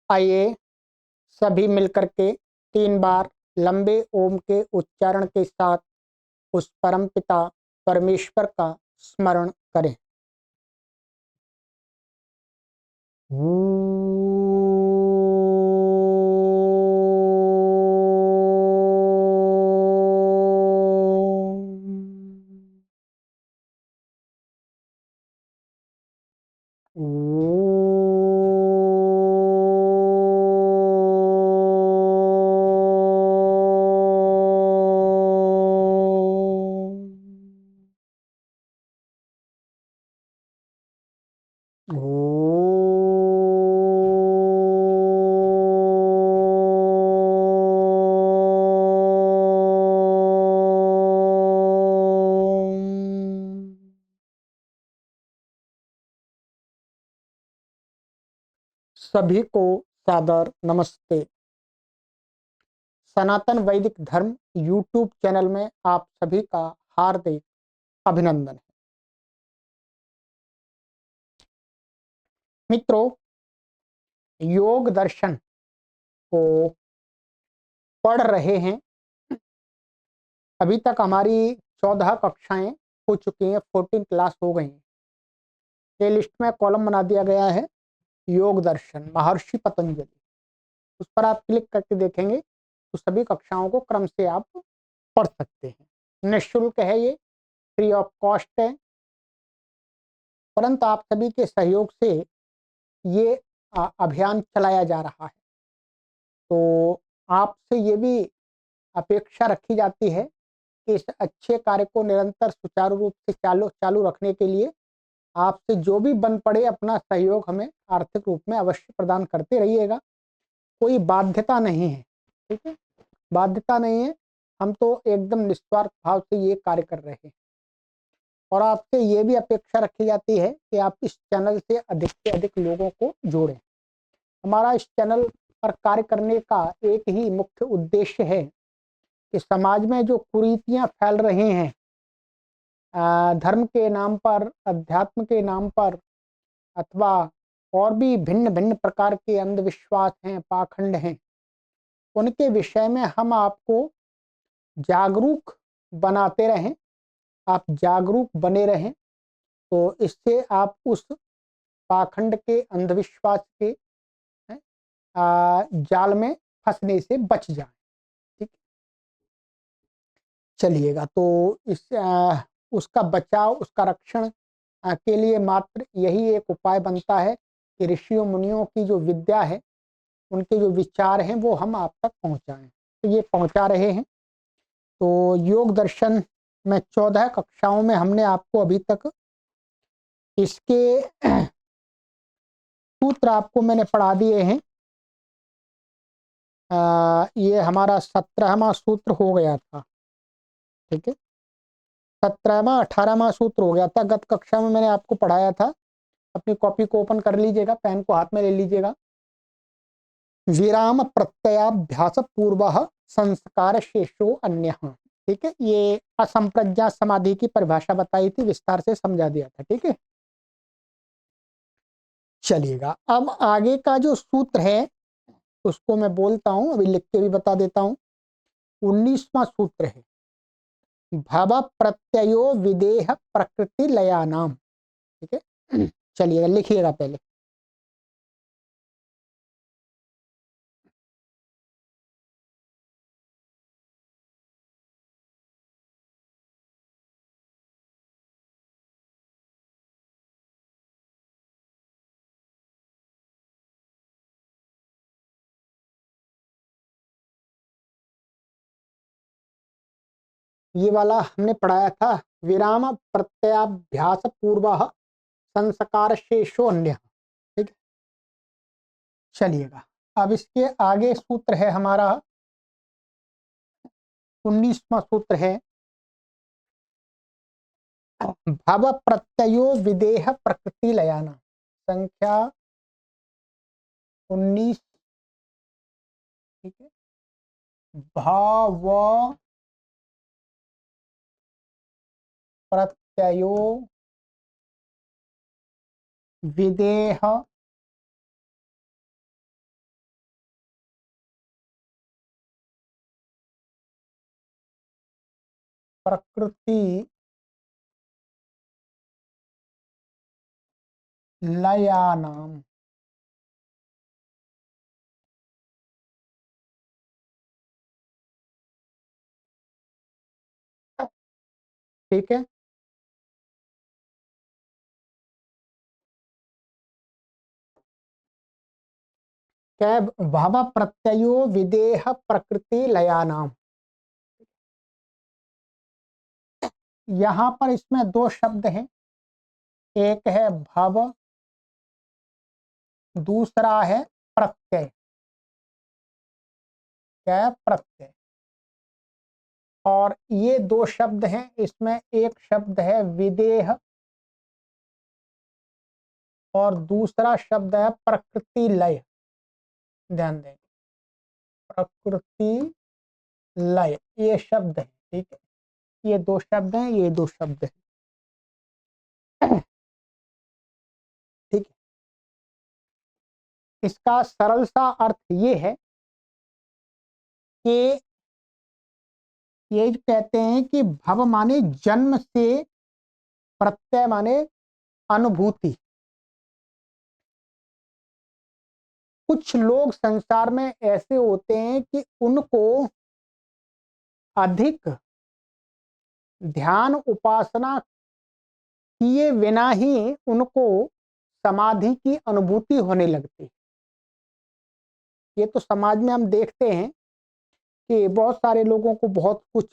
आइए सभी मिलकर के 3 बार लंबे ओम के उच्चारण के साथ उस परम पिता परमेश्वर का स्मरण करें। सभी को सादर नमस्ते। सनातन वैदिक धर्म यूट्यूब चैनल में आप सभी का हार्दिक अभिनंदन है। मित्रों, योग दर्शन को पढ़ रहे हैं। अभी तक हमारी 14 कक्षाएं हो चुकी हैं, 14 क्लास हो गई हैं। ये लिस्ट में कॉलम बना दिया गया है योग दर्शन महर्षि पतंजलि। उस पर आप क्लिक करके देखेंगे तो सभी कक्षाओं को क्रम से आप पढ़ सकते हैं। निःशुल्क है, ये फ्री ऑफ कॉस्ट है, परंतु आप सभी के सहयोग से ये अभियान चलाया जा रहा है। तो आपसे ये भी अपेक्षा रखी जाती है कि इस अच्छे कार्य को निरंतर सुचारू रूप से चालू रखने के लिए आपसे जो भी बन पड़े अपना सहयोग हमें आर्थिक रूप में अवश्य प्रदान करते रहिएगा। कोई बाध्यता नहीं है, ठीक है, बाध्यता नहीं है। हम तो एकदम निस्वार्थ भाव से ये कार्य कर रहे हैं और आपसे ये भी अपेक्षा रखी जाती है कि आप इस चैनल से अधिक लोगों को जोड़ें। हमारा इस चैनल पर कार्य करने का एक ही मुख्य उद्देश्य है कि समाज में जो कुरीतियां फैल रही हैं, धर्म के नाम पर, अध्यात्म के नाम पर, अथवा और भी भिन्न भिन्न प्रकार के अंधविश्वास हैं, पाखंड हैं, उनके विषय में हम आपको जागरूक बनाते रहें, आप जागरूक बने रहें। तो इससे आप उस पाखंड के, अंधविश्वास के जाल में फंसने से बच जाएं। ठीक, चलिएगा। तो इस उसका बचाव, उसका रक्षण के लिए मात्र यही एक उपाय बनता है कि ऋषियों मुनियों की जो विद्या है, उनके जो विचार हैं, वो हम आप तक पहुंचाएं। तो ये पहुंचा रहे हैं। तो योग दर्शन में 14 कक्षाओं में हमने आपको अभी तक इसके सूत्र आपको मैंने पढ़ा दिए हैं। ये हमारा 17वां सूत्र हो गया था, ठीक है, 17वां 18वां सूत्र हो गया था। गत कक्षा में मैंने आपको पढ़ाया था। अपनी कॉपी को ओपन कर लीजिएगा, पेन को हाथ में ले लीजिएगा। विराम प्रत्ययाभ्यास पूर्व संस्कार शेषो अन्य, ठीक है, ये असंप्रज्ञा समाधि की परिभाषा बताई थी, विस्तार से समझा दिया था, ठीक है। चलिएगा, अब आगे का जो सूत्र है उसको मैं बोलता हूं, अभी लिख के भी बता देता हूं। 19वां सूत्र है भव प्रत्ययो विदेह प्रकृति लयानाम, ठीक है। चलिएगा, लिखिएगा पहले। ये वाला हमने पढ़ाया था, विराम प्रत्याभ्यास पूर्व संस्कार शेषो अन्य, ठीक है। चलिएगा, अब इसके आगे सूत्र है हमारा 19वां सूत्र है भव प्रत्ययो विदेह प्रकृति लयाना, संख्या 19, ठीक है। भाव प्रत्ययो विदेह प्रकृति लयानाम। ठीक है, क्या भाव प्रत्ययो विदेह प्रकृति लयानाम। यहां पर इसमें दो शब्द हैं, एक है भव, दूसरा है प्रत्यय। क्या है? प्रत्यय। और ये दो शब्द हैं, इसमें एक शब्द है विदेह और दूसरा शब्द है प्रकृति लय। ध्यान दें, प्रकृति लय, ये शब्द है। ठीक है, ये दो शब्द हैं, ये दो शब्द हैं। ठीक है, इसका सरल सा अर्थ ये है कि ये कहते हैं कि भव माने जन्म से, प्रत्यय माने अनुभूति। कुछ लोग संसार में ऐसे होते हैं कि उनको अधिक ध्यान उपासना किए बिना ही उनको समाधि की अनुभूति होने लगती है। ये तो समाज में हम देखते हैं कि बहुत सारे लोगों को बहुत कुछ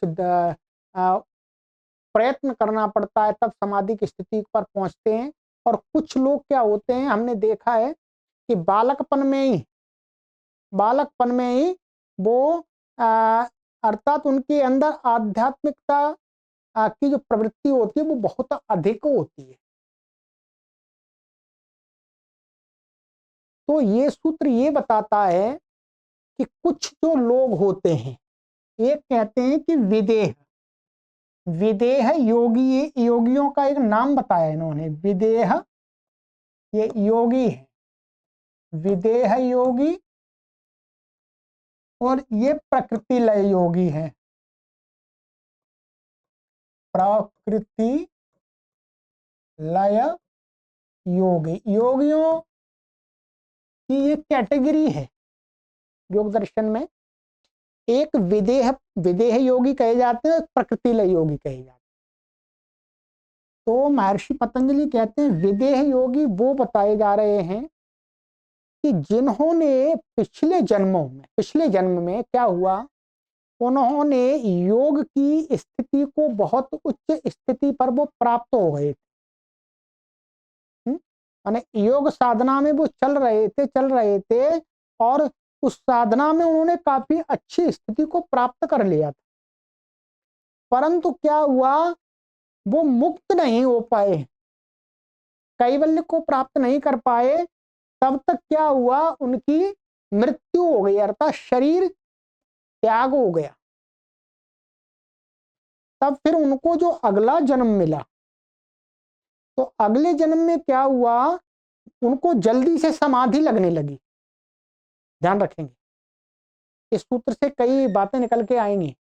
प्रयत्न करना पड़ता है तब समाधि की स्थिति पर पहुंचते हैं। और कुछ लोग क्या होते हैं, हमने देखा है कि बालकपन में ही वो अर्थात उनके अंदर आध्यात्मिकता की जो प्रवृत्ति होती है वो बहुत अधिक होती है। तो ये सूत्र ये बताता है कि कुछ जो लोग होते हैं, एक कहते हैं कि विदेह, विदेह योगी, योगियों का एक नाम बताया इन्होंने, विदेह ये योगी है, विदेह योगी, और ये प्रकृति लय योगी है, प्रकृति लय योगी। योगियों की ये कैटेगरी है योग दर्शन में, एक विदेह विदेह योगी कहे जाते हैं, एक प्रकृति लय योगी कहे जाते हैं। तो महर्षि पतंजलि कहते हैं विदेह योगी वो बताए जा रहे हैं कि जिन्होंने पिछले जन्म में क्या हुआ, उन्होंने योग की स्थिति को बहुत उच्च स्थिति पर वो प्राप्त हो गए थे। माने योग साधना में वो चल रहे थे और उस साधना में उन्होंने काफी अच्छी स्थिति को प्राप्त कर लिया था। परंतु क्या हुआ, वो मुक्त नहीं हो पाए, कैवल्य को प्राप्त नहीं कर पाए। तब तक क्या हुआ, उनकी मृत्यु हो गई, अर्थात शरीर त्याग हो गया। तब फिर उनको जो अगला जन्म मिला, तो अगले जन्म में क्या हुआ, उनको जल्दी से समाधि लगने लगी। ध्यान रखेंगे, इस सूत्र से कई बातें निकल के आएंगी।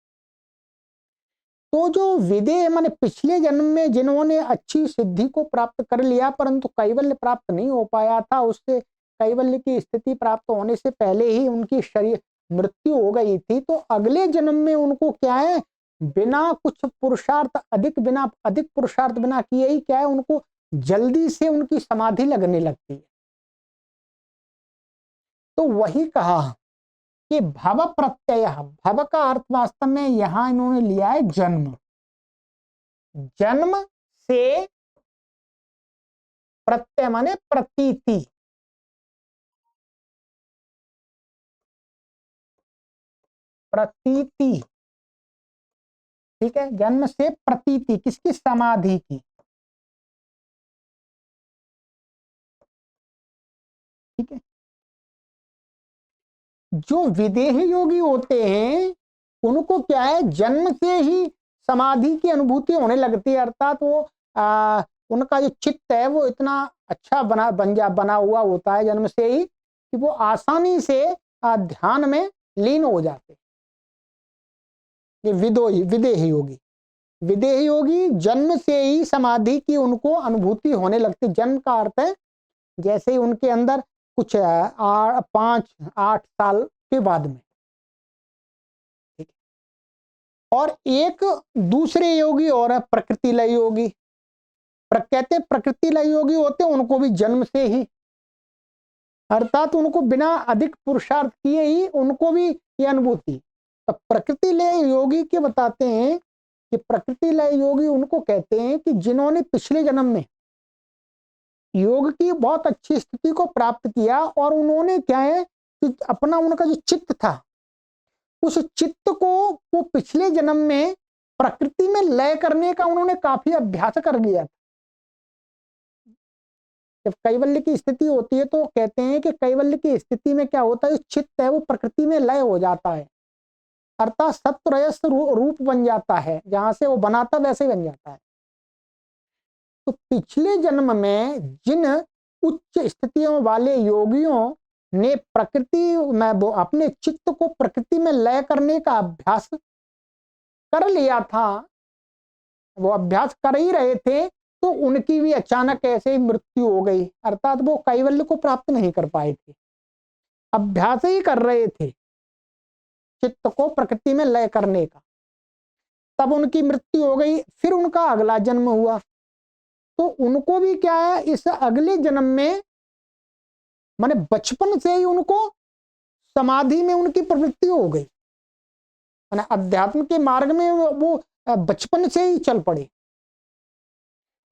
तो जो विदेह माने पिछले जन्म में जिन्होंने अच्छी सिद्धि को प्राप्त कर लिया परंतु कैवल्य प्राप्त नहीं हो पाया था, उससे कैवल्य की स्थिति प्राप्त होने से पहले ही उनकी शरीर मृत्यु हो गई थी, तो अगले जन्म में उनको क्या है, बिना कुछ पुरुषार्थ अधिक पुरुषार्थ बिना किए ही क्या है, उनको जल्दी से उनकी समाधि लगने लगती है। तो वही कहा कि भव प्रत्यय, भव का अर्थ वास्तव में यहां इन्होंने लिया है जन्म। जन्म से प्रत्यय माने प्रतीति, प्रतीति। ठीक है, जन्म से प्रतीति किसकी, समाधि की। ठीक है, जो विदेह योगी होते हैं उनको क्या है, जन्म से ही समाधि की अनुभूति होने लगती है। अर्थात वो उनका जो चित्त है वो इतना अच्छा बना हुआ होता है जन्म से ही कि वो आसानी से ध्यान में लीन हो जाते। ये विदेह योगी। विदेह योगी जन्म से ही समाधि की उनको अनुभूति होने लगती। जन्म का अर्थ है जैसे ही उनके अंदर कुछ 5-8 साल के बाद में, ठीक है। और एक दूसरे योगी और है प्रकृति लय योगी। कहते प्रकृति लय योगी होते उनको भी जन्म से ही, अर्थात उनको बिना अधिक पुरुषार्थ किए ही उनको भी ये अनुभूति। तो प्रकृति लय योगी के बताते हैं कि प्रकृति लय योगी उनको कहते हैं कि जिन्होंने पिछले जन्म में योग की बहुत अच्छी स्थिति को प्राप्त किया और उन्होंने क्या है कि अपना उनका जो चित्त था उस चित्त को वो पिछले जन्म में प्रकृति में लय करने का उन्होंने काफी अभ्यास कर लिया था। जब कैवल्य की स्थिति होती है तो कहते हैं कि कैवल्य की स्थिति में क्या होता है, चित्त है वो प्रकृति में लय हो जाता है, अर्थात सत्वरजस रूप बन जाता है, जहां से वो बनाता वैसे ही बन जाता है। तो पिछले जन्म में जिन उच्च स्थितियों वाले योगियों ने प्रकृति में वो अपने चित्त को प्रकृति में लय करने का अभ्यास कर लिया था, वो अभ्यास कर ही रहे थे, तो उनकी भी अचानक ऐसे ही मृत्यु हो गई, अर्थात वो कैवल्य को प्राप्त नहीं कर पाए थे, अभ्यास ही कर रहे थे चित्त को प्रकृति में लय करने का, तब उनकी मृत्यु हो गई। फिर उनका अगला जन्म हुआ, तो उनको भी क्या है इस अगले जन्म में माने बचपन से ही उनको समाधि में उनकी प्रवृत्ति हो गई, माने अध्यात्म के मार्ग में वो बचपन से ही चल पड़े,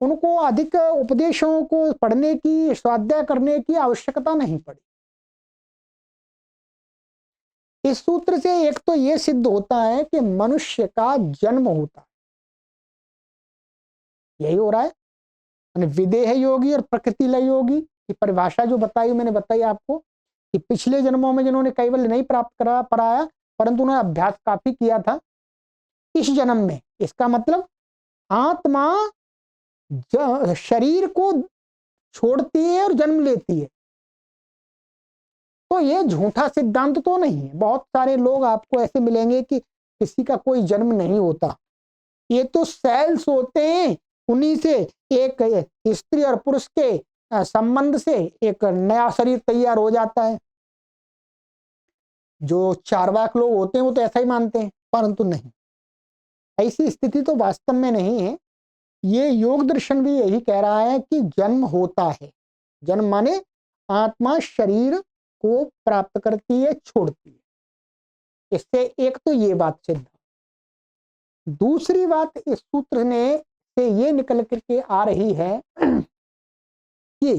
उनको अधिक उपदेशों को पढ़ने की स्वाध्याय करने की आवश्यकता नहीं पड़ी। इस सूत्र से एक तो यह सिद्ध होता है कि मनुष्य का जन्म होता है, यही हो रहा है। विदेह योगी और प्रकृति लय योगी की परिभाषा जो बताई मैंने बताई आपको कि पिछले जन्मों में जिन्होंने कैवल्य नहीं प्राप्त करा पाया परंतु उन्होंने अभ्यास काफी किया था, इस जन्म में इसका मतलब आत्मा शरीर को छोड़ती है और जन्म लेती है। तो ये झूठा सिद्धांत तो नहीं है, बहुत सारे लोग आपको ऐसे मिलेंगे कि किसी का कोई जन्म नहीं होता, ये तो सेल्स होते हैं, उन्हीं से एक स्त्री और पुरुष के संबंध से एक नया शरीर तैयार हो जाता है। जो चार्वाक लोग होते हैं वो तो ऐसा ही मानते हैं, परंतु नहीं, ऐसी स्थिति तो वास्तव में नहीं है। ये योग दर्शन भी यही कह रहा है कि जन्म होता है, जन्म माने आत्मा शरीर को प्राप्त करती है, छोड़ती है। इससे एक तो ये बात सिद्ध। दूसरी बात इस सूत्र ने से ये निकल करके आ रही है कि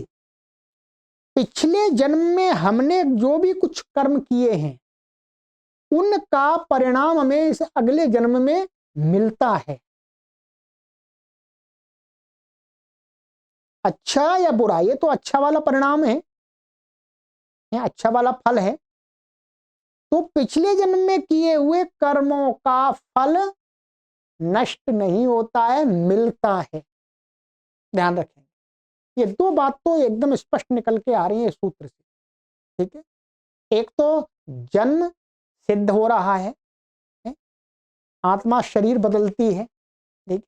पिछले जन्म में हमने जो भी कुछ कर्म किए हैं उनका परिणाम हमें इस अगले जन्म में मिलता है, अच्छा या बुरा, ये तो अच्छा वाला परिणाम है, अच्छा वाला फल है। तो पिछले जन्म में किए हुए कर्मों का फल नष्ट नहीं होता है, मिलता है, ध्यान रखें। ये दो बात तो एकदम स्पष्ट निकल के आ रही है सूत्र से, ठीक है। एक तो जन्म सिद्ध हो रहा है, आत्मा शरीर बदलती है, ठीक,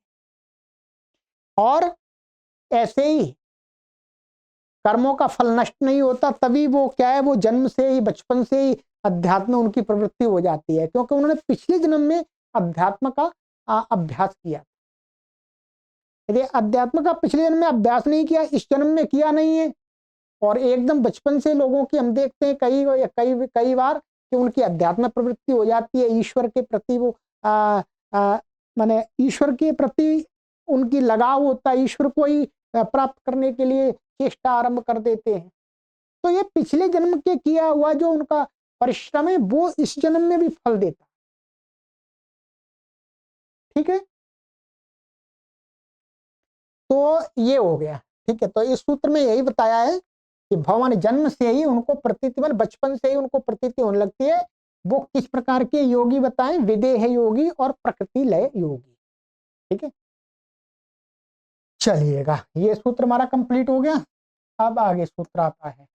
और ऐसे ही कर्मों का फल नष्ट नहीं होता, तभी वो क्या है वो जन्म से ही बचपन से ही अध्यात्म उनकी प्रवृत्ति हो जाती है, क्योंकि उन्होंने पिछले जन्म में अध्यात्म का अभ्यास किया। यदि अध्यात्म का पिछले जन्म में अभ्यास नहीं किया, इस जन्म में किया नहीं है, और एकदम बचपन से लोगों की हम देखते हैं कई बार कि उनकी अध्यात्म प्रवृत्ति हो जाती है, ईश्वर के प्रति वो माने ईश्वर के प्रति उनकी लगाव होता है, ईश्वर को ही प्राप्त करने के लिए चेष्टा आरंभ कर देते हैं। तो ये पिछले जन्म के किया हुआ जो उनका परिश्रम है वो इस जन्म में भी फल देता, ठीक है। तो ये हो गया, ठीक है। तो इस सूत्र में यही बताया है कि भगवान जन्म से ही उनको प्रतीति मतलब बचपन से ही उनको प्रतीति होने लगती है। वो किस प्रकार के योगी बताएं, विदेह योगी और प्रकृति लय योगी, ठीक है। चलिएगा, ये सूत्र हमारा कंप्लीट हो गया। अब आगे सूत्र आता है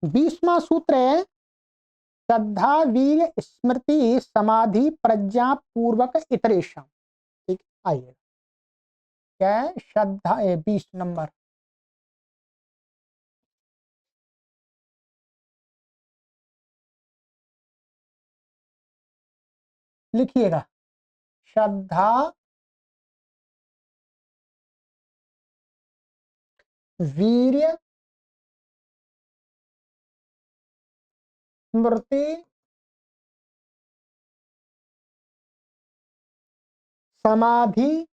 20वां सूत्र है श्रद्धा वीर स्मृति समाधि प्रज्ञा पूर्वक इतरेशम। ठीक, आइए क्या है श्रद्धा 20 नंबर। लिखिएगा श्रद्धा वीर्य स्मृति समाधि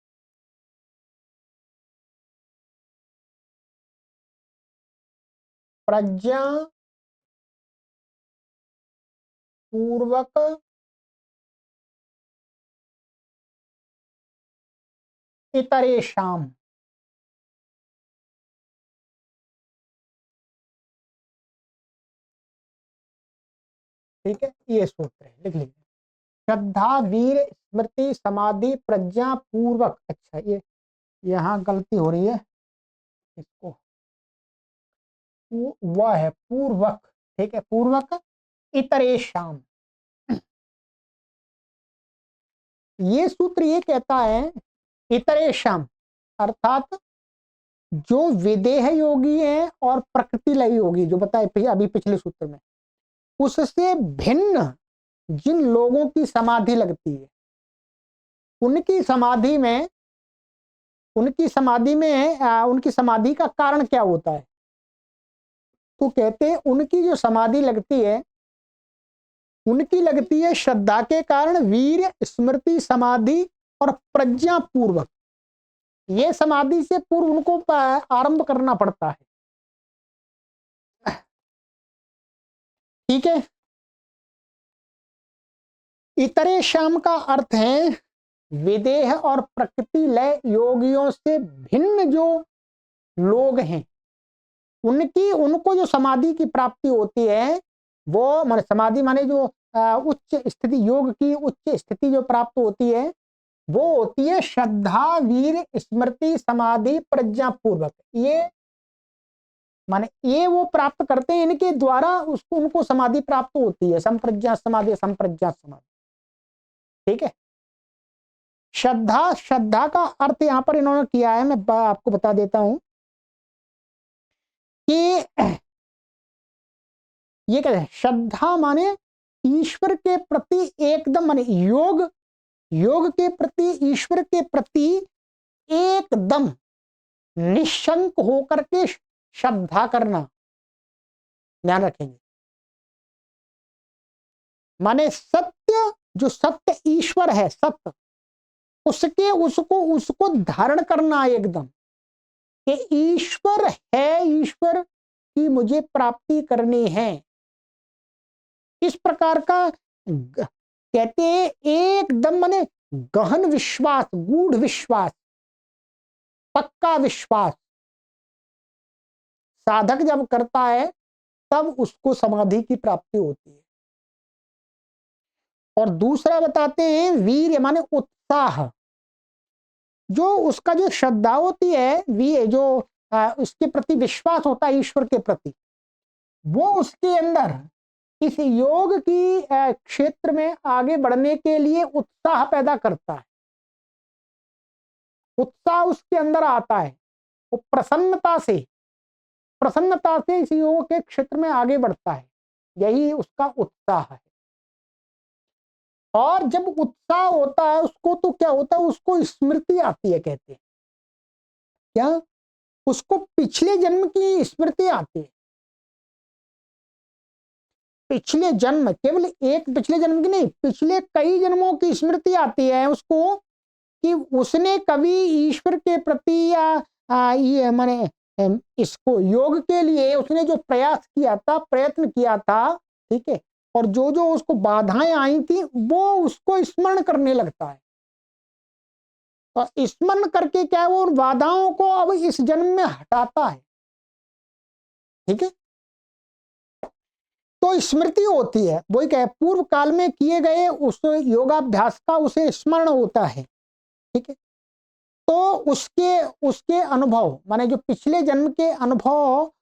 प्रज्ञा पूर्वक इतरेशम। ठीक है, ये सूत्र है, लिख लीजिए। श्रद्धा वीर स्मृति समाधि प्रज्ञा पूर्वक। अच्छा, ये यहाँ गलती हो रही है, इसको वह है पूर्वक। ठीक है, पूर्वक इतरेशम। ये सूत्र ये कहता है इतरेशम अर्थात जो विदेह योगी है और प्रकृति लय योगी, जो बताए अभी पिछले सूत्र में, उससे भिन्न जिन लोगों की समाधि लगती है, उनकी समाधि में उनकी समाधि का कारण क्या होता है। तो कहते हैं उनकी जो समाधि लगती है, उनकी लगती है श्रद्धा के कारण, वीर स्मृति समाधि और प्रज्ञा पूर्वक। ये समाधि से पूर्व उनको आरंभ करना पड़ता है। ठीक है, इतरे शाम का अर्थ है विदेह और प्रकृति लय योगियों से भिन्न जो लोग हैं, उनको जो समाधि की प्राप्ति होती है, वो माने समाधि माने जो उच्च स्थिति, योग की उच्च स्थिति जो प्राप्त होती है, वो होती है श्रद्धा वीर स्मृति समाधि प्रज्ञा पूर्वक। ये माने ये वो प्राप्त करते हैं, इनके द्वारा उनको समाधि प्राप्त होती है, संप्रज्ञा समाधि संप्रज्ञा समाधि। ठीक है, श्रद्धा का अर्थ यहां पर इन्होंने किया है, मैं आपको बता देता हूं कि ये कहते हैं श्रद्धा माने ईश्वर के प्रति एकदम, माने योग के प्रति, ईश्वर के प्रति एकदम निशंक होकर के श्रद्धा करना। ध्यान रखेंगे, माने सत्य, जो सत्य ईश्वर है, सत्य उसको धारण करना एकदम, कि ईश्वर है, ईश्वर की मुझे प्राप्ति करनी है। इस प्रकार का कहते हैं एकदम, माने गहन विश्वास, गूढ़ विश्वास, पक्का विश्वास साधक जब करता है तब उसको समाधि की प्राप्ति होती है। और दूसरा बताते हैं वीर माने उत्साह, जो उसका जो श्रद्धा होती है, जो उसके प्रति विश्वास होता है ईश्वर के प्रति, वो उसके अंदर इस योग की क्षेत्र में आगे बढ़ने के लिए उत्साह पैदा करता है। उत्साह उसके अंदर आता है, वो प्रसन्नता से इस योग के क्षेत्र में आगे बढ़ता है, यही उसका उत्साह है। और जब उत्साह होता है उसको, तो क्या होता है, उसको स्मृति आती है। कहते हैं क्या, उसको पिछले जन्म की स्मृति आती है। पिछले जन्म, केवल एक पिछले जन्म की नहीं, पिछले कई जन्मों की स्मृति आती है उसको, कि उसने कभी ईश्वर के प्रति या ये माने इसको योग के लिए उसने जो प्रयास किया था, प्रयत्न किया था, ठीक है, और जो जो उसको बाधाएं आई थी वो उसको स्मरण करने लगता है। और स्मरण करके क्या है, वो उन बाधाओं को अब इस जन्म में हटाता है। ठीक है, तो स्मृति होती है, वही क्या है, पूर्व काल में किए गए उस योगाभ्यास का उसे स्मरण होता है। ठीक है, तो उसके अनुभव, माने जो पिछले जन्म के अनुभव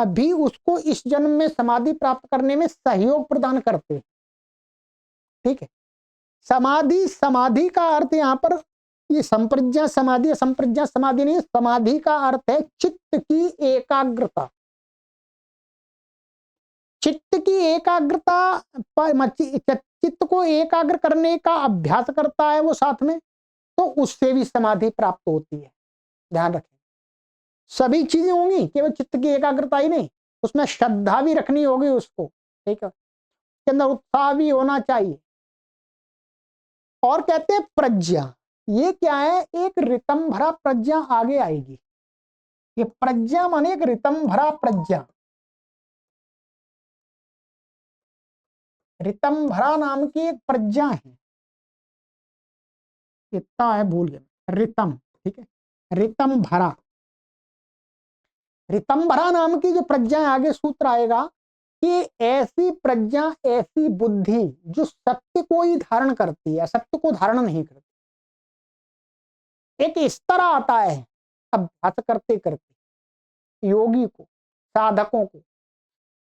भी उसको इस जन्म में समाधि प्राप्त करने में सहयोग प्रदान करते हैं। ठीक है, समाधि, समाधि का अर्थ यहाँ पर ये संप्रज्ञा समाधि, असंप्रज्ञा समाधि नहीं, समाधि का अर्थ है चित्त की एकाग्रता। चित्त की एकाग्रता पर चित्त को एकाग्र करने का अभ्यास करता है वो साथ में, तो उससे भी समाधि प्राप्त होती है। ध्यान रखें, सभी चीजें होंगी, केवल चित्त की एकाग्रता ही नहीं, उसमें श्रद्धा भी रखनी होगी उसको। ठीक है, उसके अंदर उत्साह भी होना चाहिए। और कहते हैं प्रज्ञा, ये क्या है, एक रितम भरा प्रज्ञा आगे आएगी। ये प्रज्ञा माने एक रितम भरा प्रज्ञा। रितम भरा नाम की एक प्रज्ञा है, इतना है भूल गया, रितम। ठीक है, रितम भरा, रितम भरा नाम की जो प्रज्ञा है, आगे सूत्र आएगा कि ऐसी प्रज्ञा, ऐसी बुद्धि जो सत्य को ही धारण करती है, सत्य को धारण नहीं करती। एक स्तर आता है अभ्यास करते करते योगी को, साधकों को,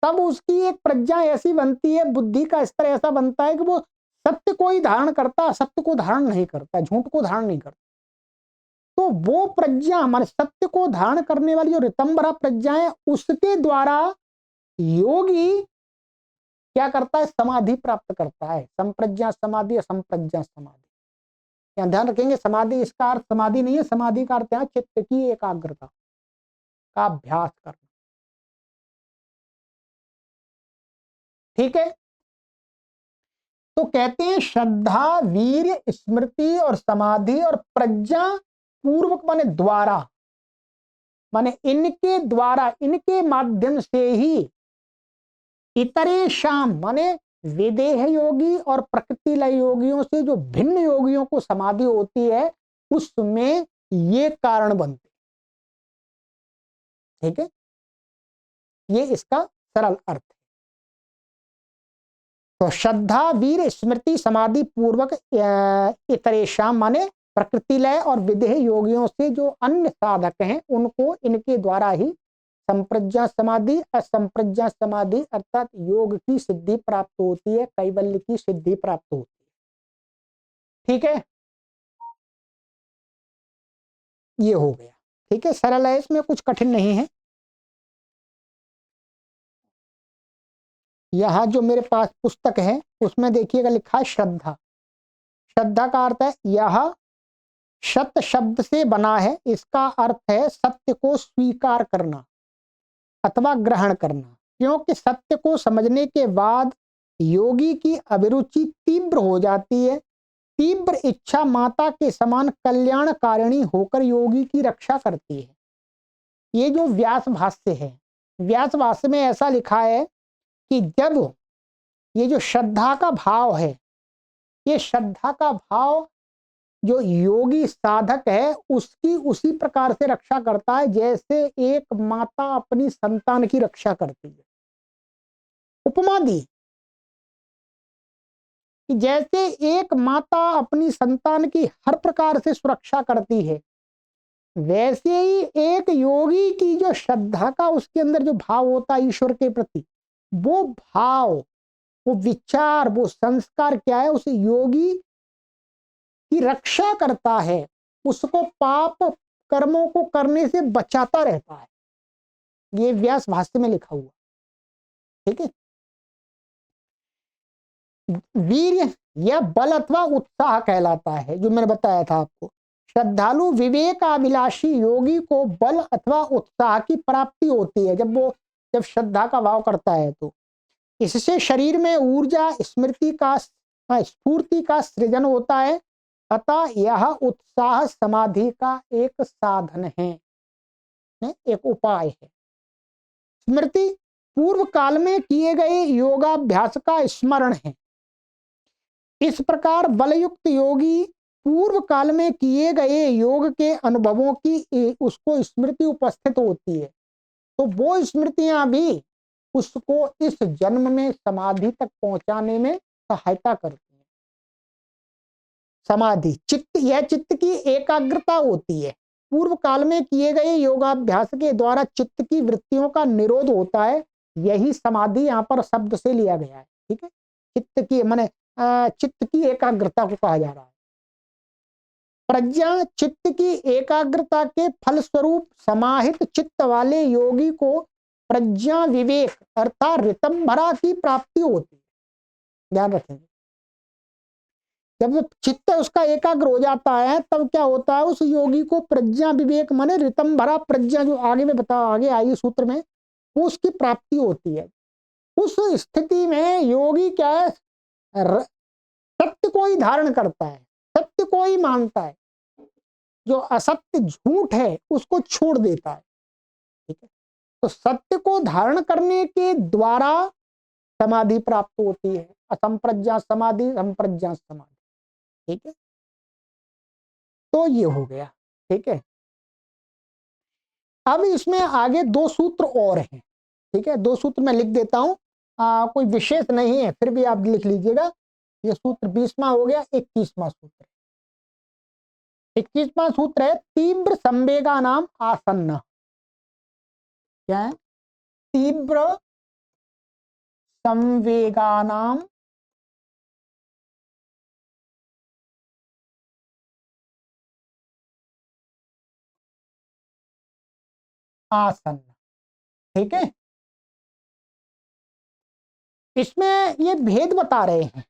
तब उसकी एक प्रज्ञा ऐसी बनती है, बुद्धि का स्तर ऐसा बनता है कि वो सत्य को ही धारण करता, सत्य को धारण नहीं करता, झूठ को धारण नहीं करता। तो वो प्रज्ञा, हमारे सत्य को धारण करने वाली जो रितंबरा प्रज्ञा है, उसके द्वारा योगी क्या करता है, समाधि प्राप्त करता है। संप्रज्ञा समाधि, असंप्रज्ञा समाधि। यहाँ ध्यान रखेंगे, समाधि इसका अर्थ समाधि नहीं है, समाधि का अर्थ है चित्त की एकाग्रता का अभ्यास करना। ठीक है, तो कहते हैं श्रद्धा, वीर्य, स्मृति और समाधि और प्रज्ञा पूर्वक माने द्वारा, माने इनके द्वारा, इनके माध्यम से ही इतरे शाम माने विदेह योगी और प्रकृति लय योगियों से जो भिन्न योगियों को समाधि होती है, उसमें ये कारण बनते। ठीक है, ये इसका सरल अर्थ है। तो श्रद्धा, वीर, स्मृति, समाधि पूर्वक इतरेशाम माने प्रकृति लय और विदेह योगियों से जो अन्य साधक हैं, उनको इनके द्वारा ही संप्रज्ञा समाधि, असंप्रज्ञा समाधि अर्थात योग की सिद्धि प्राप्त होती है, कैवल्य की सिद्धि प्राप्त होती है। ठीक है, ये हो गया। ठीक है, सरल है, इसमें कुछ कठिन नहीं है। यहां जो मेरे पास पुस्तक है उसमें देखिएगा लिखा है श्रद्धा। श्रद्धा का अर्थ है, यह सत्य शब्द से बना है, इसका अर्थ है सत्य को स्वीकार करना अथवा ग्रहण करना। क्योंकि सत्य को समझने के बाद योगी की अभिरुचि तीव्र हो जाती है। तीव्र इच्छा माता के समान कल्याणकारिणी होकर योगी की रक्षा करती है। ये जो व्यास भाष्य है, व्यास भाष्य में ऐसा लिखा है कि जब ये जो श्रद्धा का भाव है, ये श्रद्धा का भाव जो योगी साधक है उसकी उसी प्रकार से रक्षा करता है जैसे एक माता अपनी संतान की रक्षा करती है। उपमा दी कि जैसे एक माता अपनी संतान की हर प्रकार से सुरक्षा करती है, वैसे ही एक योगी की जो श्रद्धा का उसके अंदर जो भाव होता है ईश्वर के प्रति, वो भाव, वो विचार, वो संस्कार क्या है, उस योगी की रक्षा करता है, उसको पाप कर्मों को करने से बचाता रहता है। ये व्यास भाष्य में लिखा हुआ। ठीक है, वीर्य या बल अथवा उत्साह कहलाता है, जो मैंने बताया था आपको। श्रद्धालु विवेकाभिलाषी योगी को बल अथवा उत्साह की प्राप्ति होती है जब श्रद्धा का भाव करता है, तो इससे शरीर में ऊर्जा, स्फूर्ति का सृजन होता है। अतः यह उत्साह समाधि का एक साधन है, एक उपाय है। स्मृति पूर्व काल में किए गए योगाभ्यास का स्मरण है। इस प्रकार बलयुक्त योगी पूर्व काल में किए गए योग के अनुभवों की उसको स्मृति उपस्थित होती है, तो वो स्मृतियां भी उसको इस जन्म में समाधि तक पहुंचाने में सहायता करती है। समाधि चित्त, यह चित्त की एकाग्रता होती है, पूर्व काल में किए गए योगाभ्यास के द्वारा चित्त की वृत्तियों का निरोध होता है, यही समाधि यहाँ पर शब्द से लिया गया है। ठीक है, चित्त की माने चित्त की एकाग्रता को कहा जा रहा है। प्रज्ञा चित्त की एकाग्रता के फलस्वरूप समाहित चित्त वाले योगी को प्रज्ञा विवेक अर्थात ऋतंभरा की प्राप्ति होती है। ध्यान रखेंगे, जब चित्त उसका एकाग्र हो जाता है तब क्या होता है, उस योगी को प्रज्ञा विवेक माने ऋतंभरा प्रज्ञा, जो आगे में बता आगे आई सूत्र में, वो उसकी प्राप्ति होती है। उस स्थिति में योगी क्या है, सत्य को ही धारण करता है, सत्य को ही मानता है, जो असत्य झूठ है उसको छोड़ देता है। ठीक है, तो सत्य को धारण करने के द्वारा समाधि प्राप्त होती है, असंप्रज्ञा समाधि, संप्रज्ञा समाधि। ठीक है, तो ये हो गया। ठीक है, अब इसमें आगे दो सूत्र और हैं। ठीक है, दो सूत्र मैं लिख देता हूं, कोई विशेष नहीं है, फिर भी आप लिख लीजिएगा। ये सूत्र 20वां हो गया। 21वां सूत्र, 21वां सूत्र है तीव्र संवेगा नाम आसन्न। क्या है? तीव्र संवेगा नाम आसन्न। ठीक है, इसमें ये भेद बता रहे हैं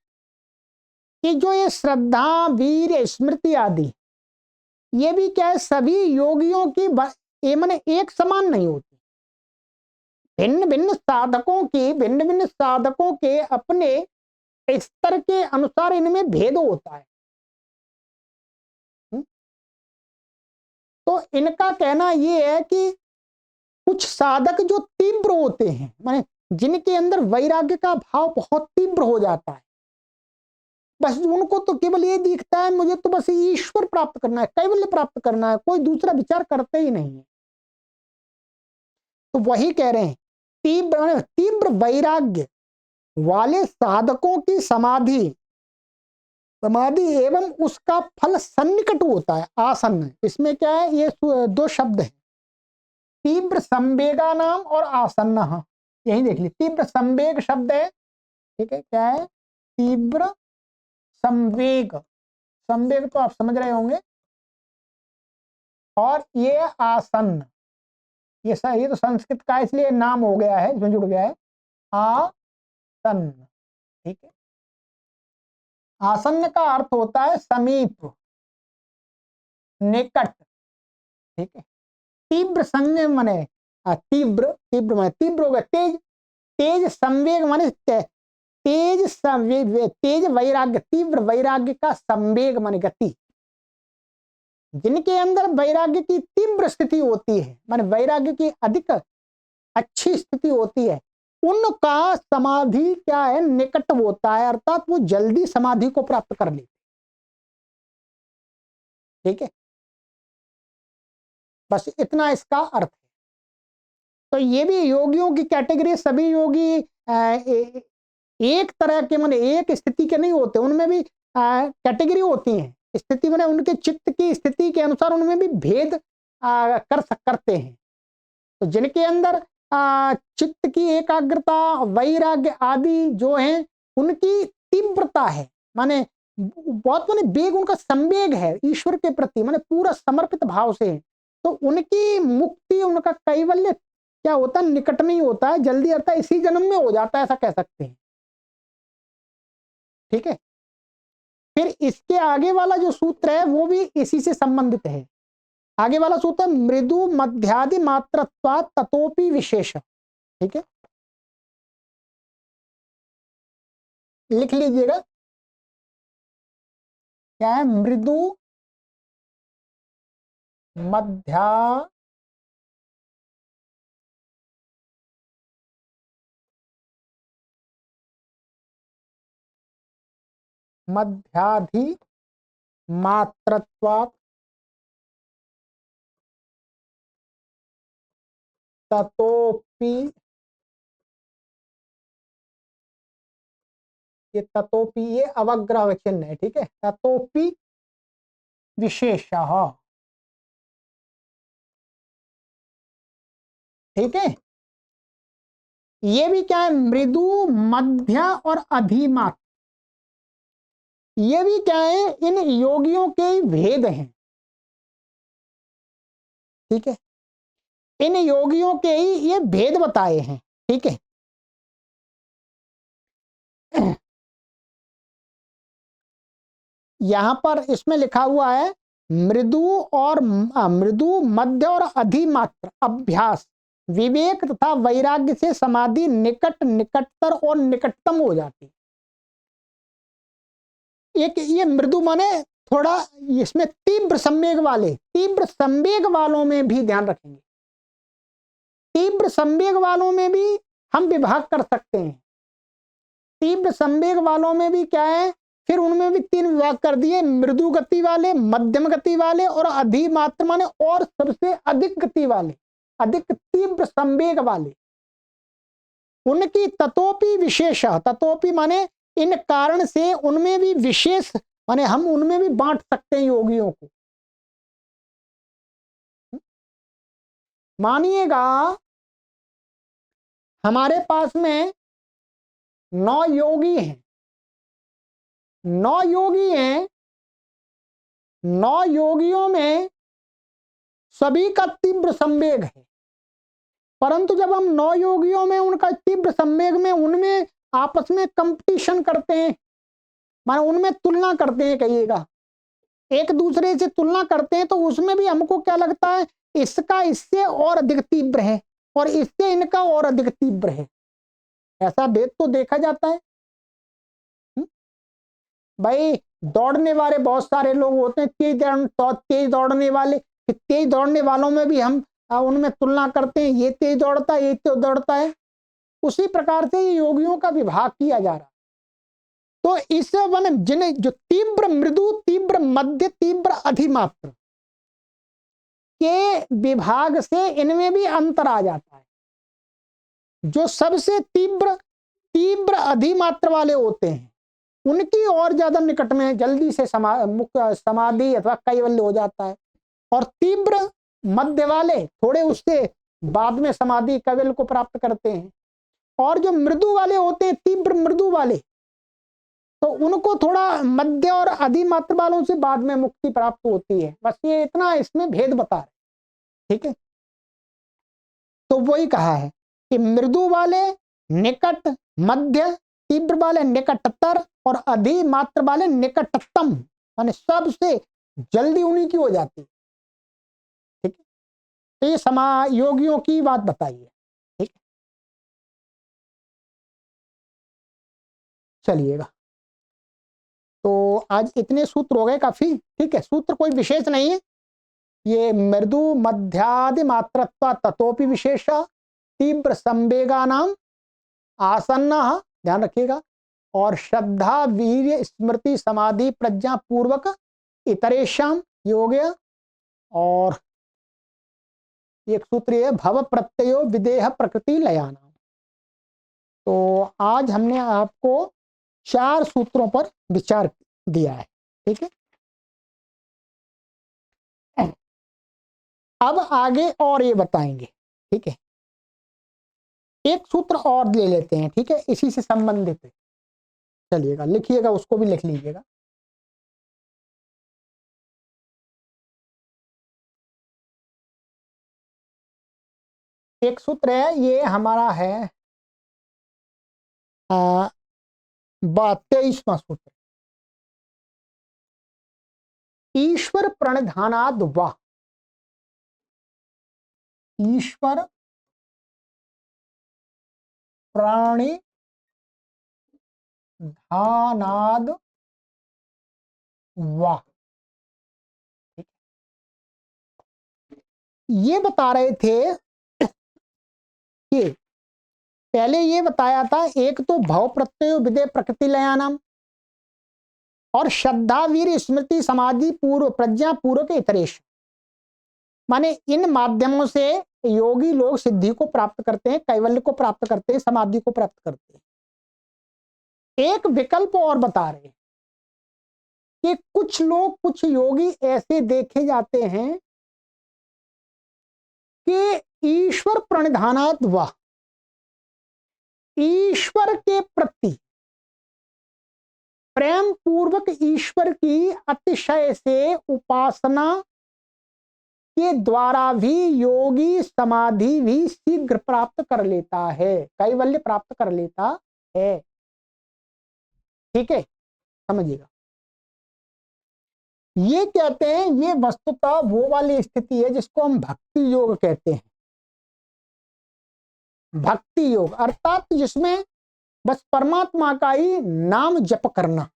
कि जो ये श्रद्धा वीर स्मृति आदि, ये भी क्या है, सभी योगियों की ये माने एक समान नहीं होती। भिन्न भिन्न साधकों के अपने स्तर के अनुसार इनमें भेद होता है। तो इनका कहना यह है कि कुछ साधक जो तीव्र होते हैं, माने जिनके अंदर वैराग्य का भाव बहुत तीव्र हो जाता है, बस उनको तो केवल ये दिखता है मुझे तो बस ईश्वर प्राप्त करना है, कैवल्य प्राप्त करना है, कोई दूसरा विचार करते ही नहीं है। तो वही कह रहे हैं तीव्र तीव्र वैराग्य वाले साधकों की समाधि समाधि एवं उसका फल सन्निकट होता है, आसन्न। इसमें क्या है, ये दो शब्द है, तीव्र संवेगा नाम और आसन्न। यही देख ली, तीव्र संवेग शब्द है। ठीक है, क्या है, तीव्र संवेग, संवेग तो आप समझ रहे होंगे, और ये आसन्न, ये सही तो संस्कृत का इसलिए नाम हो गया है, इसमें जुड़ गया है आसन्न। ठीक है, आसन्न का अर्थ होता है समीप, निकट। ठीक है, तीव्र संवेग माने तीव्र, तीव्र माने तीव्र हो गया तेज, तेज संवेग माने तेज संवेग, तेज वैराग्य, तीव्र वैराग्य का संवेग माने गति। जिनके अंदर वैराग्य की तीव्र स्थिति होती है, माने वैराग्य की अधिक अच्छी स्थिति होती है, उनका समाधि क्या है, निकट होता है, अर्थात वो जल्दी समाधि को प्राप्त कर लेते। ठीक है, बस इतना इसका अर्थ है। तो ये भी योगियों की कैटेगरी, सभी योगी एक तरह के माने एक स्थिति के नहीं होते, उनमें भी कैटेगरी होती हैं। स्थिति माने उनके चित्त की स्थिति के अनुसार उनमें भी भेद करते हैं। तो जिनके अंदर चित्त की एकाग्रता वैराग्य आदि जो है उनकी तीव्रता है, माने बहुत माने वेग, उनका संवेग है ईश्वर के प्रति, माने पूरा समर्पित भाव से है। तो उनकी मुक्ति, उनका कैवल्य क्या होता है, निकट में ही होता है, जल्दी आता है, इसी जन्म में हो जाता है, ऐसा कह सकते हैं। ठीक है, फिर इसके आगे वाला जो सूत्र है वो भी इसी से संबंधित है। आगे वाला सूत्र मृदु मध्यादि मात्रत्वात् ततोपि विशेष। ठीक है, लिख लीजिएगा, क्या है, मृदु मध्या मध्याधि मात्रत्वात् ततोपि, ये ततोपि ये अवग्रह चिन्ह है। ठीक है, ततोपि विशेषः। ठीक है। ये भी क्या है, मृदु, मध्य और अधिमात्र, ये भी क्या है, इन योगियों के भेद हैं। ठीक है, इन योगियों के ही ये भेद बताए हैं। ठीक है, यहां पर इसमें लिखा हुआ है मृदु और मृदु, मध्य और अधिमात्र अभ्यास विवेक तथा वैराग्य से समाधि निकट, निकटतर और निकटतम हो जाती। एक ये मृदु माने थोड़ा, इसमें तीव्र संवेग वाले, तीव्र संवेग वालों में भी ध्यान रखेंगे, तीव्र संवेग वालों में भी हम विभाग कर सकते हैं। तीव्र संवेग वालों में भी क्या है, फिर उनमें भी 3 विभाग कर दिए, मृदु गति वाले, मध्यम गति वाले और अधिमात्र माने और सबसे अधिक गति वाले, अधिक तीव्र संवेग वाले। उनकी ततोपि विशेष, ततोपि माने इन कारण से उनमें भी विशेष, माने हम उनमें भी बांट सकते हैं योगियों को। मानिएगा हमारे पास में 9 योगी हैं, 9 योगी हैं, 9 योगियों में सभी का तीव्र संवेग है, परंतु जब हम 9 योगियों में उनका तीव्र संवेग में उनमें आपस में कंपटीशन करते हैं, माने उनमें तुलना करते हैं, कहिएगा एक दूसरे से तुलना करते हैं, तो उसमें भी हमको क्या लगता है, इसका इससे और अधिक तीव्र है और इससे इनका और अधिक तीव्र है, ऐसा भेद तो देखा जाता है। भाई दौड़ने वाले बहुत सारे लोग होते हैं, तेज दौड़ने वाले, तेज दौड़ने वालों में भी हम उनमें तुलना करते हैं, ये तेज दौड़ता है, ये तेज दौड़ता है। उसी प्रकार से योगियों का विभाग किया जा रहा। तो इस वन जिन्हें जो तीव्र मृदु, तीव्र मध्य, तीव्र अधिमात्र के विभाग से इनमें भी अंतर आ जाता है। जो सबसे तीव्र तीव्र अधिमात्र वाले होते हैं उनकी और ज्यादा निकट में जल्दी से समाधि अथवा कैवल्य हो जाता है, और तीव्र मध्य वाले थोड़े उससे बाद में समाधि कैवल्य को प्राप्त करते हैं, और जो मृदु वाले होते हैं, तीव्र मृदु वाले, तो उनको थोड़ा मध्य और अधिमात्र वालों से बाद में मुक्ति प्राप्त होती है। बस ये इतना इसमें भेद बता रहे। ठीक है, तो वही कहा है कि मृदु वाले निकट, मध्य, तीव्र वाले निकटतर और अधिमात्र वाले निकटतम, माने सबसे जल्दी उन्हीं की हो जाती है। ठीक है, तो ये योगियों की बात बताइए। ठीक, चलिएगा, तो आज इतने सूत्र हो गए काफी। ठीक है, सूत्र कोई विशेष नहीं है, ये मृदु मध्यादि मात्रत्व ततोपि विशेष तीव्र संवेगा नाम आसन्न, ध्यान रखिएगा, और श्रद्धा वीर्य स्मृति समाधि प्रज्ञा पूर्वक इतरेशम, ये हो गया। और एक सूत्र है भव प्रत्ययो विदेह प्रकृति लयाना। तो आज हमने आपको 4 सूत्रों पर विचार दिया है। ठीक है, अब आगे और ये बताएंगे। ठीक है, एक सूत्र और ले लेते हैं। ठीक है, इसी से संबंधित है, चलिएगा लिखिएगा, उसको भी लिख लीजिएगा। एक सूत्र है, ये हमारा है 23वां सूत्र, ईश्वर प्रणिधानाद वा, ईश्वर प्रणिधानाद वा। ये बता रहे थे कि पहले ये बताया था, एक तो भव प्रत्यय विदे प्रकृति लयानाम, और श्रद्धा वीर स्मृति समाधि पूर्व प्रज्ञा पूर्वक इतरेश, माने इन माध्यमों से योगी लोग सिद्धि को प्राप्त करते हैं, कैवल्य को प्राप्त करते हैं, समाधि को प्राप्त करते हैं। एक विकल्प और बता रहे कि कुछ लोग, कुछ योगी ऐसे देखे जाते हैं कि ईश्वर प्रणिधानात् वह ईश्वर के प्रति प्रेम पूर्वक ईश्वर की अतिशय से उपासना के द्वारा भी योगी समाधि भी शीघ्र प्राप्त कर लेता है, कैवल्य प्राप्त कर लेता है। ठीक है, समझिएगा। ये कहते हैं, ये वस्तुतः वो वाली स्थिति है जिसको हम भक्ति योग कहते हैं। भक्ति योग अर्थात जिसमें बस परमात्मा का ही नाम जप करना।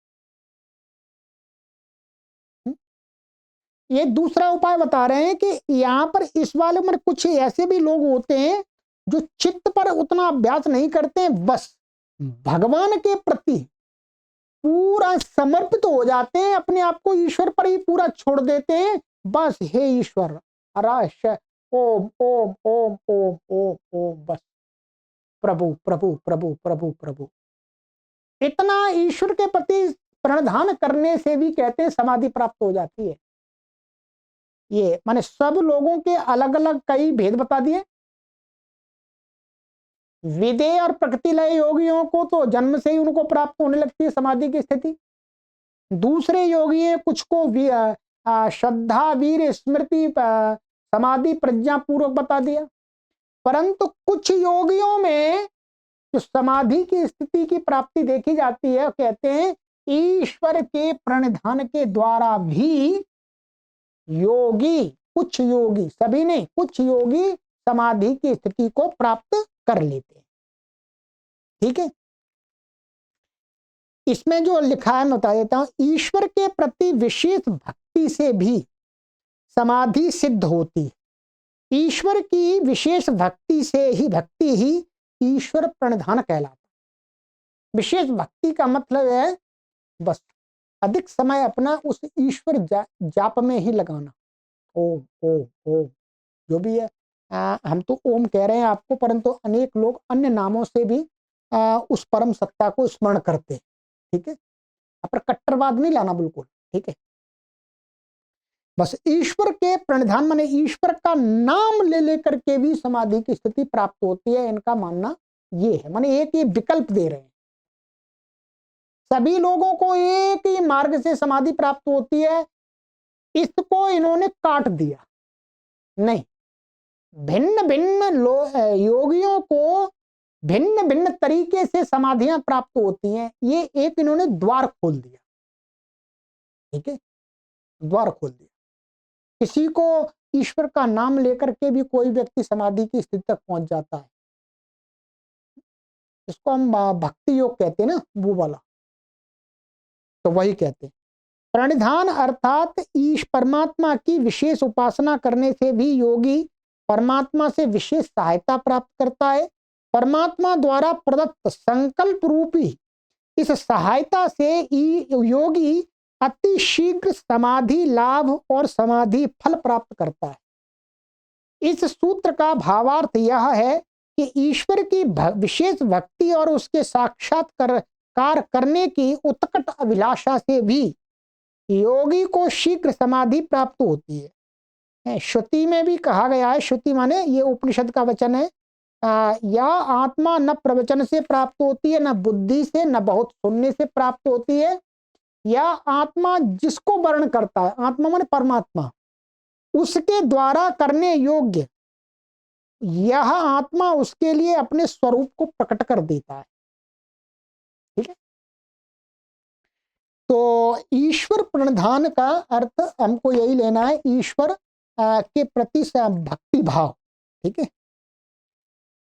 ये दूसरा उपाय बता रहे हैं कि यहां पर इस वाले में कुछ ऐसे भी लोग होते हैं जो चित्त पर उतना अभ्यास नहीं करते, बस भगवान के प्रति पूरा समर्पित हो जाते हैं, अपने आप को ईश्वर पर ही पूरा छोड़ देते हैं। बस हे ईश्वर, अराश ओम ओम ओम ओम ओम ओम, बस प्रभु प्रभु प्रभु प्रभु प्रभु। इतना ईश्वर के प्रति प्रणिधान करने से भी कहते हैं समाधि प्राप्त हो जाती है। ये माने सब लोगों के अलग अलग कई भेद बता दिए। विदेह और प्रकृति लय योगियों को तो जन्म से ही उनको प्राप्त होने लगती है समाधि की स्थिति। दूसरे योगी हैं, कुछ को श्रद्धा वीर स्मृति समाधि प्रज्ञा पूर्वक बता दिया। परंतु कुछ योगियों में जो समाधि की स्थिति की प्राप्ति देखी जाती है, कहते हैं ईश्वर के प्रणिधान के द्वारा भी योगी, कुछ योगी, सभी नहीं, कुछ योगी समाधि की स्थिति को प्राप्त कर लेते हैं। ठीक है, इसमें जो लिखा है मैं बता देता हूं। ईश्वर के प्रति विशेष भक्ति से भी समाधि सिद्ध होती है। ईश्वर की विशेष भक्ति ही ईश्वर प्रणिधान कहलाता है। विशेष भक्ति का मतलब है बस अधिक समय अपना उस ईश्वर जाप में ही लगाना। ओम ओम ओम जो भी है, हम तो ओम कह रहे हैं आपको, परंतु अनेक लोग अन्य नामों से भी उस परम सत्ता को स्मरण करते हैं। ठीक है, पर कट्टरवाद नहीं लाना बिल्कुल। ठीक है, बस ईश्वर के प्रणिधान माने ईश्वर का नाम ले लेकर के भी समाधि की स्थिति प्राप्त होती है, इनका मानना ये है। माने एक ये विकल्प दे रहे हैं, सभी लोगों को एक ही मार्ग से समाधि प्राप्त होती है, इसको इन्होंने काट दिया नहीं। भिन्न भिन्न योगियों को भिन्न भिन्न तरीके से समाधियां प्राप्त होती हैं, ये एक इन्होंने द्वार खोल दिया। ठीक है, द्वार खोल दिया। किसी को ईश्वर का नाम लेकर के भी कोई व्यक्ति समाधि की स्थिति तक पहुंच जाता है, इसको हम भक्ति योग कहते हैं ना, वो वाला, तो वही कहते हैं। प्रणिधान अर्थात ईश परमात्मा की विशेष उपासना करने से भी योगी परमात्मा से विशेष सहायता प्राप्त करता है। परमात्मा द्वारा प्रदत्त संकल्प रूपी इस सहायता से योगी अति शीघ्र समाधि लाभ और समाधि फल प्राप्त करता है। इस सूत्र का भावार्थ यह है कि ईश्वर की विशेष भक्ति और उसके साक्षात्कार करने की उत्कट अभिलाषा से भी योगी को शीघ्र समाधि प्राप्त होती है। श्रुति में भी कहा गया है, श्रुति माने ये उपनिषद का वचन है, यह आत्मा न प्रवचन से प्राप्त होती है, न बुद्धि से, न बहुत सुनने से प्राप्त होती है। यह आत्मा जिसको वर्ण करता है, आत्मा माने परमात्मा, उसके द्वारा करने योग्य यह आत्मा उसके लिए अपने स्वरूप को प्रकट कर देता है। ठीक है, तो ईश्वर प्रणिधान का अर्थ हमको यही लेना है, ईश्वर के प्रति भक्ति भाव। ठीक है,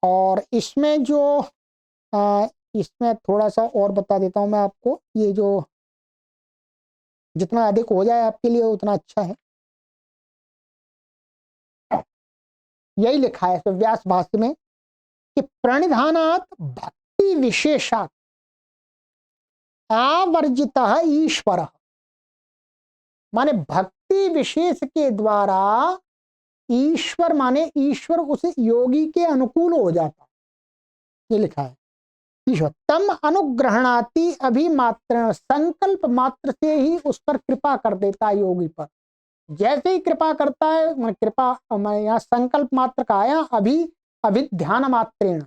और इसमें जो इसमें थोड़ा सा और बता देता हूं मैं आपको, ये जो जितना अधिक हो जाए आपके लिए उतना अच्छा है। यही लिखा है तो व्यास भाष्य में कि प्रणिधानात् भक्ति विशेषात् आवर्जितः ईश्वर, माने भक्ति विशेष के द्वारा ईश्वर माने ईश्वर उस योगी के अनुकूल हो जाता, ये लिखा है। ईश्वर तम अनुग्रहणाति अभिमात्र, संकल्प मात्र से ही उस पर कृपा कर देता योगी पर। जैसे ही कृपा करता है, कृपा यहाँ संकल्प मात्र का आया, अभिध्यान मात्रेण,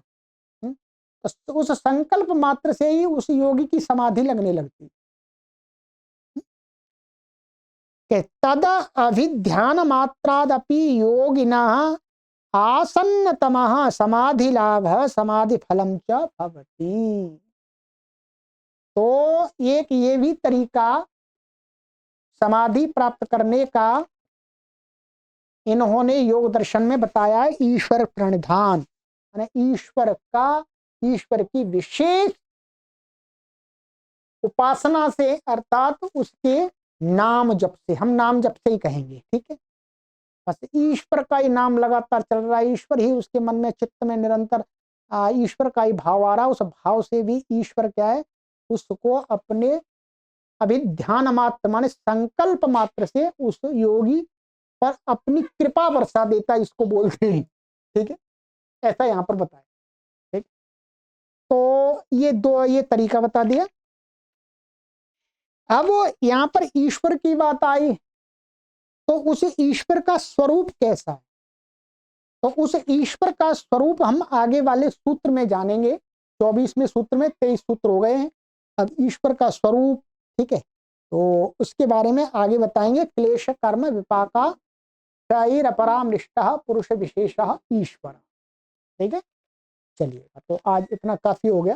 तो उस संकल्प मात्र से ही उस योगी की समाधि लगने लगती। तद अभिध्यान मात्रादपि योगिनः आसन्नतमः समाधि लाभ समाधि फलम च भवति। तो एक ये भी तरीका समाधि प्राप्त करने का इन्होंने योग दर्शन में बताया है, ईश्वर प्रणिधान, यानी ईश्वर की विशेष उपासना से, अर्थात उसके नाम जप से, हम नाम जप से ही कहेंगे, ठीक है। बस ईश्वर का ही नाम लगातार चल रहा है, ईश्वर ही उसके मन में, चित्त में निरंतर ईश्वर का ही भाव आ रहा है। उस भाव से भी ईश्वर क्या है, उसको अपने अभिध्यान मात्र माने संकल्प मात्र से उस योगी पर अपनी कृपा बरसा देता, इसको बोलते हैं, ठीक है। ऐसा यहाँ पर बताया, ठीक। तो ये तरीका बता दिया। अब यहाँ पर ईश्वर की बात आई, तो उस ईश्वर का स्वरूप कैसा है, तो उस ईश्वर का स्वरूप हम आगे वाले सूत्र में जानेंगे। 24वें सूत्र में 23 सूत्र हो गए हैं। अब ईश्वर का स्वरूप, ठीक है, तो उसके बारे में आगे बताएंगे। क्लेश कर्म विपाका शरीर अपराम निष्ठा पुरुष विशेष ईश्वर, ठीक है। चलिए, तो आज इतना काफी हो गया,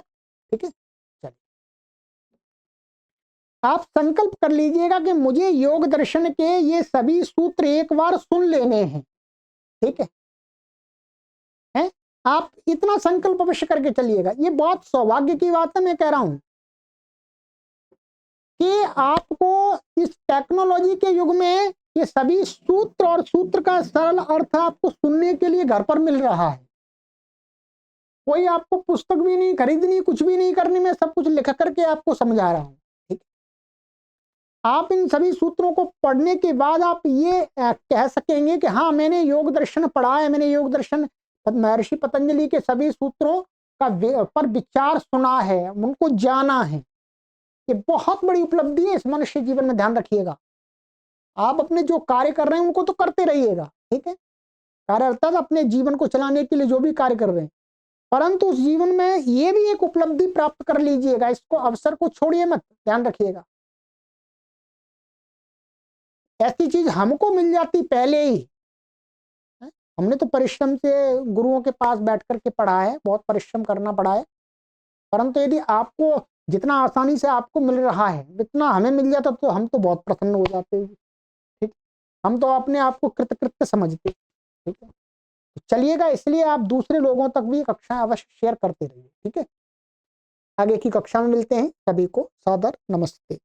ठीक है। चलिए, आप संकल्प कर लीजिएगा कि मुझे योग दर्शन के ये सभी सूत्र एक बार सुन लेने हैं, ठीक है। आप इतना संकल्प अवश्य करके चलिएगा। ये बहुत सौभाग्य की बात है, मैं कह रहा हूं कि आपको इस टेक्नोलॉजी के युग में ये सभी सूत्र और सूत्र का सरल अर्थ आपको सुनने के लिए घर पर मिल रहा है। कोई आपको पुस्तक भी नहीं खरीदनी, कुछ भी नहीं करनी, मैं सब कुछ लिख करके आपको समझा रहा हूं, ठीक। आप इन सभी सूत्रों को पढ़ने के बाद आप ये कह सकेंगे कि हाँ, मैंने योग दर्शन पढ़ा है, मैंने योग दर्शन महर्षि पतंजलि के सभी सूत्रों का पर विचार सुना है, उनको जाना है। ये बहुत बड़ी उपलब्धि है इस मनुष्य जीवन में, ध्यान रखिएगा। आप अपने जो कार्य कर रहे हैं उनको तो करते रहिएगा, ठीक है। कार्य अर्थात अपने जीवन को चलाने के लिए जो भी कार्य कर रहे हैं, परंतु उस जीवन में ये भी एक उपलब्धि प्राप्त कर लीजिएगा। इसको, अवसर को छोड़िए मत, ध्यान रखिएगा। ऐसी चीज हमको मिल जाती पहले ही, हमने तो परिश्रम से गुरुओं के पास बैठ करके पढ़ा है, बहुत परिश्रम करना पड़ा है, परंतु यदि आपको जितना आसानी से आपको मिल रहा है जितना हमें मिल जाता तो हम तो बहुत प्रसन्न हो जाते, ठीक। हम तो अपने आप को कृतकृत्य समझते, ठीक है। चलिएगा, इसलिए आप दूसरे लोगों तक भी कक्षाएं अवश्य शेयर करते रहिए, ठीक है। आगे की कक्षा में मिलते हैं। सभी को सादर नमस्ते।